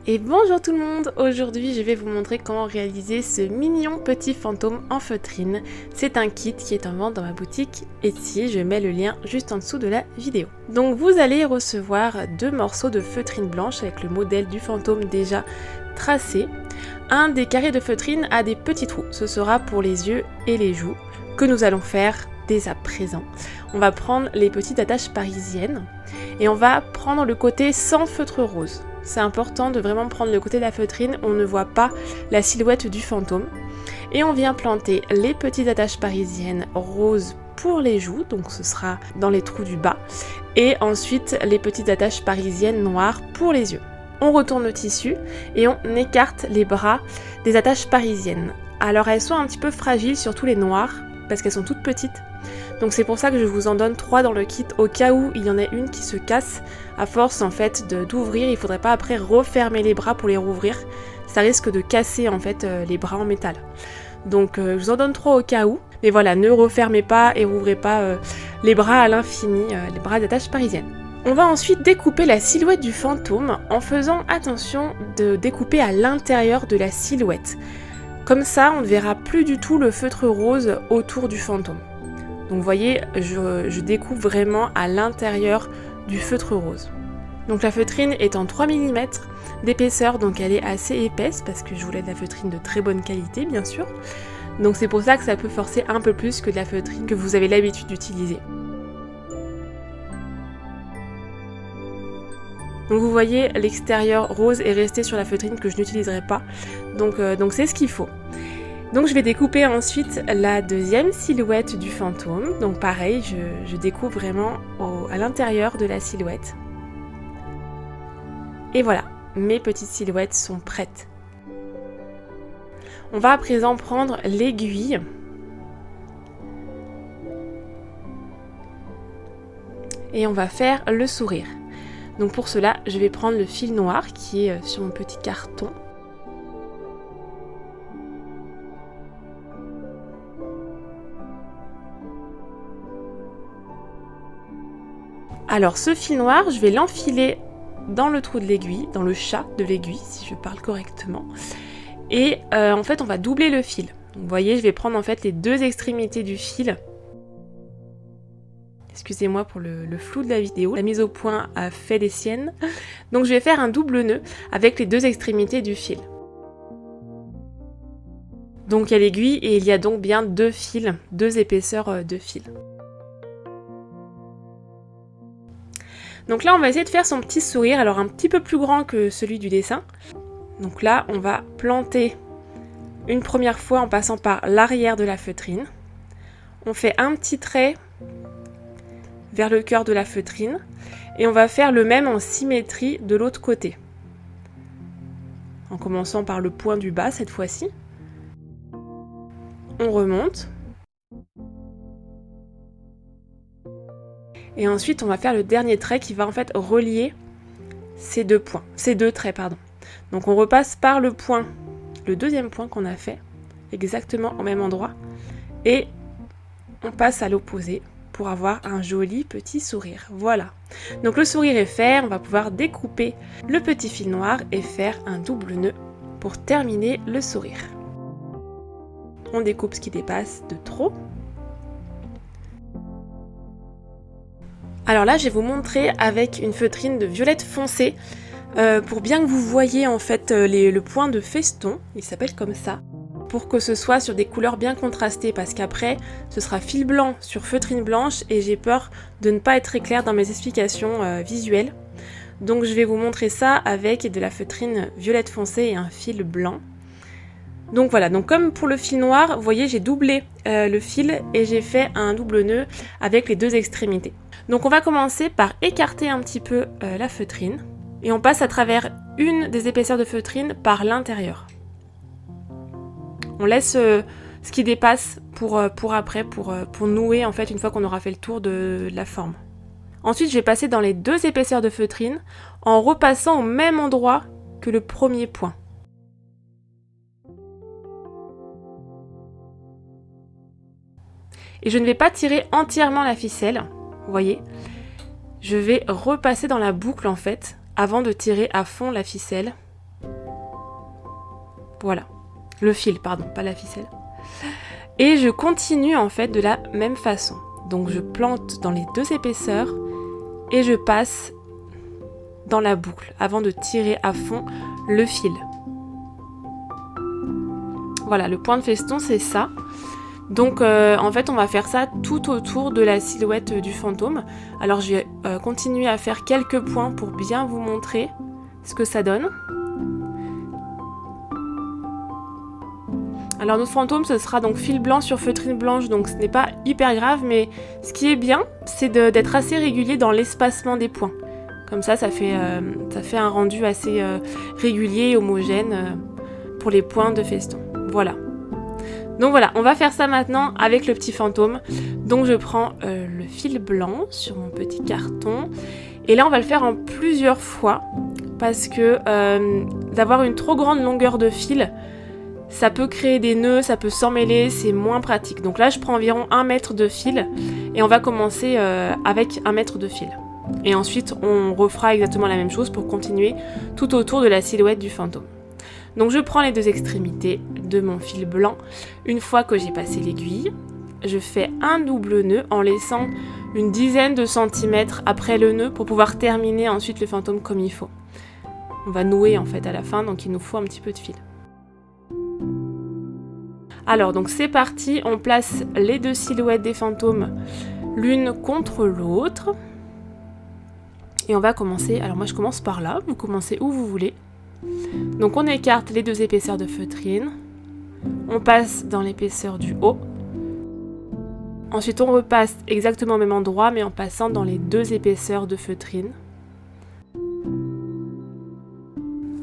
Et bonjour tout le monde, aujourd'hui je vais vous montrer comment réaliser ce mignon petit fantôme en feutrine. C'est un kit qui est en vente dans ma boutique Etsy, je mets le lien juste en dessous de la vidéo. Donc vous allez recevoir 2 morceaux de feutrine blanche avec le modèle du fantôme déjà tracé. Un des carrés de feutrine a des petits trous, ce sera pour les yeux et les joues que nous allons faire dès à présent. On va prendre les petites attaches parisiennes et on va prendre le côté sans feutre rose. C'est important de vraiment prendre le côté de la feutrine, on ne voit pas la silhouette du fantôme. Et on vient planter les petites attaches parisiennes roses pour les joues, donc ce sera dans les trous du bas. Et ensuite les petites attaches parisiennes noires pour les yeux. On retourne le tissu et on écarte les bras des attaches parisiennes. Alors elles sont un petit peu fragiles, surtout les noires, parce qu'elles sont toutes petites. Donc c'est pour ça que je vous en donne 3 dans le kit au cas où il y en a une qui se casse à force en fait d'ouvrir. Il faudrait pas après refermer les bras pour les rouvrir. Ça risque de casser en fait les bras en métal. Donc je vous en donne 3 au cas où. Mais voilà, ne refermez pas et rouvrez pas les bras à l'infini, les bras d'attache parisienne. On va ensuite découper la silhouette du fantôme en faisant attention de découper à l'intérieur de la silhouette. Comme ça, on ne verra plus du tout le feutre rose autour du fantôme. Donc vous voyez, je découpe vraiment à l'intérieur du feutre rose. Donc la feutrine est en 3 mm d'épaisseur, donc elle est assez épaisse parce que je voulais de la feutrine de très bonne qualité bien sûr. Donc c'est pour ça que ça peut forcer un peu plus que de la feutrine que vous avez l'habitude d'utiliser. Donc vous voyez, l'extérieur rose est resté sur la feutrine que je n'utiliserai pas. Donc c'est ce qu'il faut. Donc je vais découper ensuite la deuxième silhouette du fantôme. Donc pareil, je découpe vraiment à l'intérieur de la silhouette. Et voilà, mes petites silhouettes sont prêtes. On va à présent prendre l'aiguille. Et on va faire le sourire. Donc pour cela, je vais prendre le fil noir qui est sur mon petit carton. Alors ce fil noir, je vais l'enfiler dans le trou de l'aiguille, dans le chat de l'aiguille, si je parle correctement. Et en fait, on va doubler le fil. Donc, vous voyez, je vais prendre en fait les 2 extrémités du fil. Excusez-moi pour le flou de la vidéo, la mise au point a fait des siennes. Donc je vais faire un double nœud avec les 2 extrémités du fil. Donc il y a l'aiguille et il y a donc bien 2 fils, 2 épaisseurs de fil. Donc là on va essayer de faire son petit sourire, alors un petit peu plus grand que celui du dessin. Donc là on va planter une première fois en passant par l'arrière de la feutrine. On fait un petit trait vers le cœur de la feutrine et on va faire le même en symétrie de l'autre côté. En commençant par le point du bas cette fois-ci. On remonte. Et ensuite on va faire le dernier trait qui va en fait relier ces 2 points, ces 2 traits pardon. Donc on repasse par le point, le deuxième point qu'on a fait, exactement au même endroit, et on passe à l'opposé pour avoir un joli petit sourire. Voilà. Donc le sourire est fait, on va pouvoir découper le petit fil noir et faire un double nœud pour terminer le sourire. On découpe ce qui dépasse de trop. Alors là, je vais vous montrer avec une feutrine de violette foncé pour bien que vous voyez en fait le point de feston, il s'appelle comme ça, pour que ce soit sur des couleurs bien contrastées parce qu'après, ce sera fil blanc sur feutrine blanche et j'ai peur de ne pas être très claire dans mes explications visuelles. Donc je vais vous montrer ça avec de la feutrine violette foncé et un fil blanc. Donc voilà, donc comme pour le fil noir, vous voyez j'ai doublé le fil et j'ai fait un double nœud avec les 2 extrémités. Donc on va commencer par écarter un petit peu la feutrine et on passe à travers une des épaisseurs de feutrine par l'intérieur. On laisse ce qui dépasse pour après, pour nouer en fait une fois qu'on aura fait le tour de la forme. Ensuite je vais passer dans les 2 épaisseurs de feutrine en repassant au même endroit que le premier point. Et je ne vais pas tirer entièrement la ficelle, vous voyez. Je vais repasser dans la boucle en fait, avant de tirer à fond la ficelle. Voilà. Le fil, pardon, pas la ficelle. Et je continue en fait de la même façon. Donc je plante dans les 2 épaisseurs et je passe dans la boucle avant de tirer à fond le fil. Voilà, le point de feston c'est ça. Donc en fait on va faire ça tout autour de la silhouette du fantôme. Alors je vais continuer à faire quelques points pour bien vous montrer ce que ça donne. Alors notre fantôme ce sera donc fil blanc sur feutrine blanche, donc ce n'est pas hyper grave, mais ce qui est bien c'est d'être assez régulier dans l'espacement des points. Comme ça fait un rendu assez régulier et homogène pour les points de feston. Voilà. Donc voilà, on va faire ça maintenant avec le petit fantôme. Donc je prends le fil blanc sur mon petit carton. Et là on va le faire en plusieurs fois. Parce que d'avoir une trop grande longueur de fil, ça peut créer des nœuds, ça peut s'emmêler, c'est moins pratique. Donc là je prends environ 1 mètre de fil. Et on va commencer avec 1 mètre de fil. Et ensuite on refera exactement la même chose pour continuer tout autour de la silhouette du fantôme. Donc je prends les 2 extrémités de mon fil blanc. Une fois que j'ai passé l'aiguille, je fais un double nœud en laissant une dizaine de centimètres après le nœud pour pouvoir terminer ensuite le fantôme comme il faut. On va nouer en fait à la fin, donc il nous faut un petit peu de fil. Alors donc c'est parti, on place les 2 silhouettes des fantômes l'une contre l'autre. Et on va commencer, alors moi je commence par là, vous commencez où vous voulez. Donc on écarte les 2 épaisseurs de feutrine, on passe dans l'épaisseur du haut. Ensuite on repasse exactement au même endroit mais en passant dans les 2 épaisseurs de feutrine.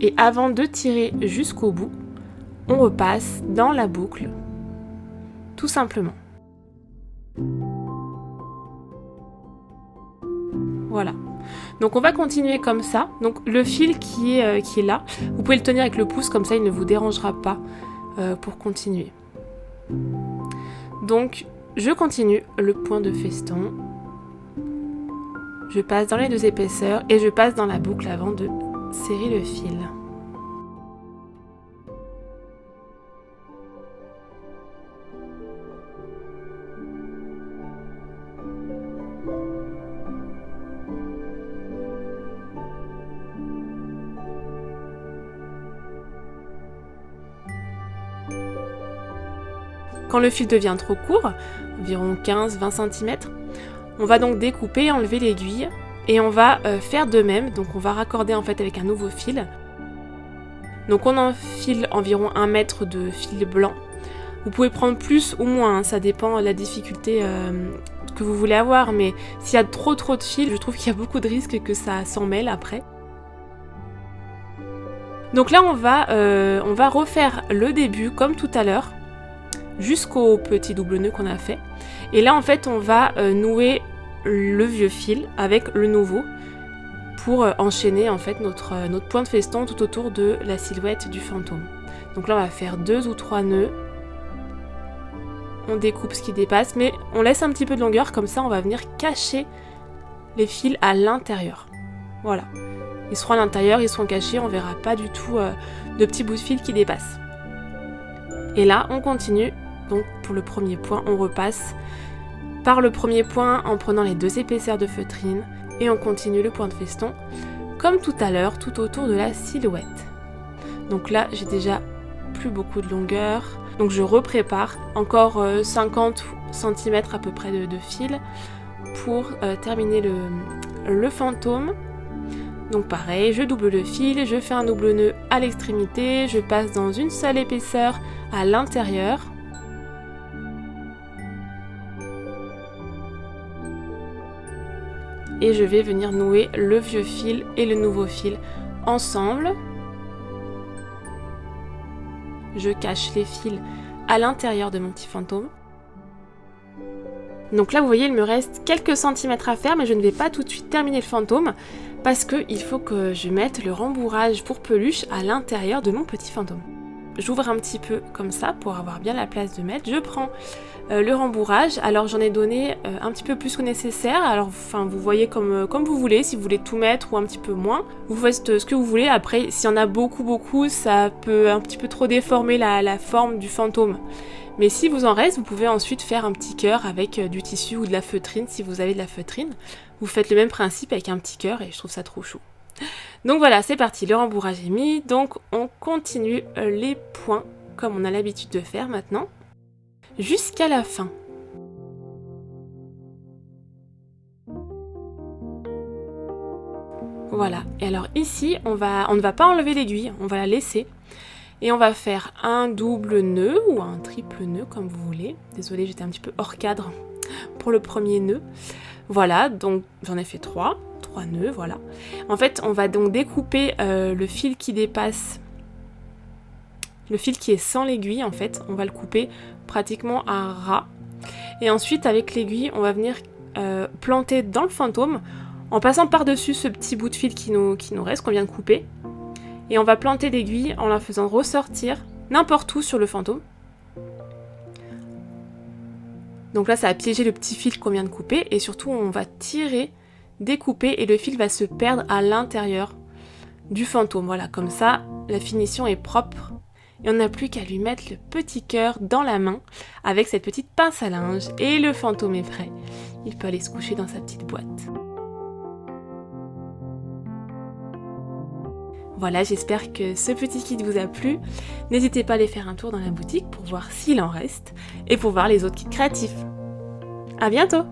Et avant de tirer jusqu'au bout, on repasse dans la boucle, tout simplement. Voilà. Donc on va continuer comme ça. Donc le fil qui est là, vous pouvez le tenir avec le pouce, comme ça il ne vous dérangera pas pour continuer. Donc je continue le point de feston. Je passe dans les 2 épaisseurs et je passe dans la boucle avant de serrer le fil. Quand le fil devient trop court, environ 15-20 cm, on va donc découper, enlever l'aiguille et on va faire de même. Donc on va raccorder en fait avec un nouveau fil. Donc on enfile environ 1 mètre de fil blanc. Vous pouvez prendre plus ou moins, hein, ça dépend de la difficulté que vous voulez avoir. Mais s'il y a trop de fil, je trouve qu'il y a beaucoup de risques que ça s'en mêle après. Donc là on va refaire le début comme tout à l'heure, jusqu'au petit double nœud qu'on a fait. Et là en fait on va nouer le vieux fil avec le nouveau pour enchaîner en fait notre point de feston tout autour de la silhouette du fantôme. Donc là on va faire 2 ou 3 nœuds. On découpe ce qui dépasse, mais on laisse un petit peu de longueur, comme ça on va venir cacher les fils à l'intérieur. Voilà. Ils seront à l'intérieur, ils seront cachés, on verra pas du tout de petits bouts de fil qui dépassent. Et là on continue. Donc pour le premier point, on repasse par le premier point en prenant les 2 épaisseurs de feutrine et on continue le point de feston comme tout à l'heure, tout autour de la silhouette. Donc là, j'ai déjà plus beaucoup de longueur, donc je reprépare encore 50 cm à peu près de fil pour terminer le fantôme. Donc pareil, je double le fil, je fais un double nœud à l'extrémité, je passe dans une seule épaisseur à l'intérieur. Et je vais venir nouer le vieux fil et le nouveau fil ensemble. Je cache les fils à l'intérieur de mon petit fantôme. Donc là vous voyez il me reste quelques centimètres à faire, mais je ne vais pas tout de suite terminer le fantôme parce qu'il faut que je mette le rembourrage pour peluche à l'intérieur de mon petit fantôme. j'ouvre un petit peu comme ça pour avoir bien la place de mettre. Je prends le rembourrage, alors j'en ai donné un petit peu plus que nécessaire, alors enfin vous voyez comme vous voulez, si vous voulez tout mettre ou un petit peu moins, vous faites ce que vous voulez. Après s'il y en a beaucoup, ça peut un petit peu trop déformer la forme du fantôme. Mais si vous en reste, vous pouvez ensuite faire un petit cœur avec du tissu ou de la feutrine si vous avez de la feutrine. Vous faites le même principe avec un petit cœur et je trouve ça trop chou. Donc voilà, c'est parti, le rembourrage est mis, donc on continue les points comme on a l'habitude de faire maintenant, jusqu'à la fin. Voilà, et alors ici, on ne va pas enlever l'aiguille, on va la laisser. Et on va faire un double nœud ou un triple nœud comme vous voulez. Désolée, j'étais un petit peu hors cadre pour le premier nœud. Voilà, donc j'en ai fait 3 nœuds, voilà. En fait, on va donc découper le fil qui dépasse, le fil qui est sans l'aiguille, en fait, on va le couper pratiquement à ras. Et ensuite, avec l'aiguille, on va venir planter dans le fantôme en passant par-dessus ce petit bout de fil qui nous reste, qu'on vient de couper. Et on va planter l'aiguille en la faisant ressortir n'importe où sur le fantôme. Donc là, ça a piégé le petit fil qu'on vient de couper. Et surtout, on va tirer, découper et le fil va se perdre à l'intérieur du fantôme. Voilà, comme ça, la finition est propre. Et on n'a plus qu'à lui mettre le petit cœur dans la main avec cette petite pince à linge. Et le fantôme est prêt. Il peut aller se coucher dans sa petite boîte. Voilà, j'espère que ce petit kit vous a plu. N'hésitez pas à aller faire un tour dans la boutique pour voir s'il en reste et pour voir les autres kits créatifs. À bientôt!